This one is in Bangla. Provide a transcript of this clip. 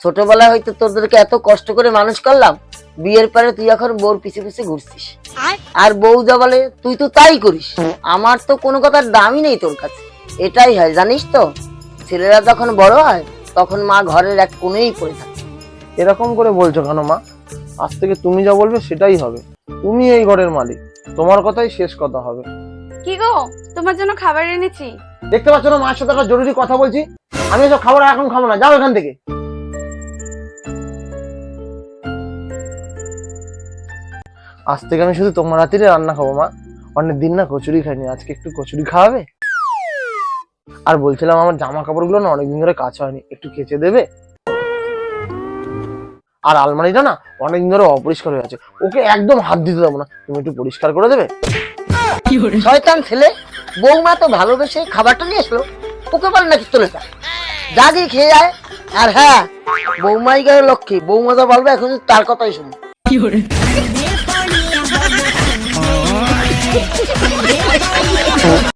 ছোটবেলায় হয়তো তোদেরকে এত কষ্ট করে মানুষ করলাম, বিয়ের পরে তুই এখন বউর পিছে পিছে ঘুরছিস। আর বউ যা বলে তুই তো তাই করিস। আমার তো কোনো কথার দামই নেই তোর কাছে। এটাই হয় জানিস তো, ছেলেরা যখন বড় হয় তখন মা ঘরের এক কোণেই পড়ে থাকে। এরকম করে বলছো কেন মা? আজ থেকে তুমি যা বলবে সেটাই হবে। তুমি এই ঘরের মালিক, তোমার কথাই শেষ কথা হবে। কি গো, তোমার জন্য খাবার এনেছি। দেখতে পাচ্ছ না মায়ের সাথে একটা জরুরি কথা বলছি। আমি এসব খাবার এখন খাবো না, যাও এখান থেকে। আজ থেকে আমি শুধু তোমার হাতেরই রান্না খাবো মা। অনেকদিন না কচুরি খাইনি, আজকে একটু কচুরি খাওয়াবে? আর বলছিলাম আমার জামা কাপড়গুলো না অনেকদিন ধরে কাচা হয়নি, একটু কেচে দেবে? আর আলমারিটা না অনেকদিন ধরে অপরিষ্কার হয়ে আছে, ওকে একদম হাত দিতে দেবো না, তুমি একটু পরিষ্কার করে দেবে? শয়তান ছেলে, বৌমা তো ভালোবেসে খাবারটা নিয়ে এসলো, ওকে বলে নাকি চলে যা, যা গিয়ে খেয়ে যায়। আর হ্যাঁ, বৌমাই গেল লক্ষ্মী, বৌমা তো বলবে এখন তার কথাই শুনো।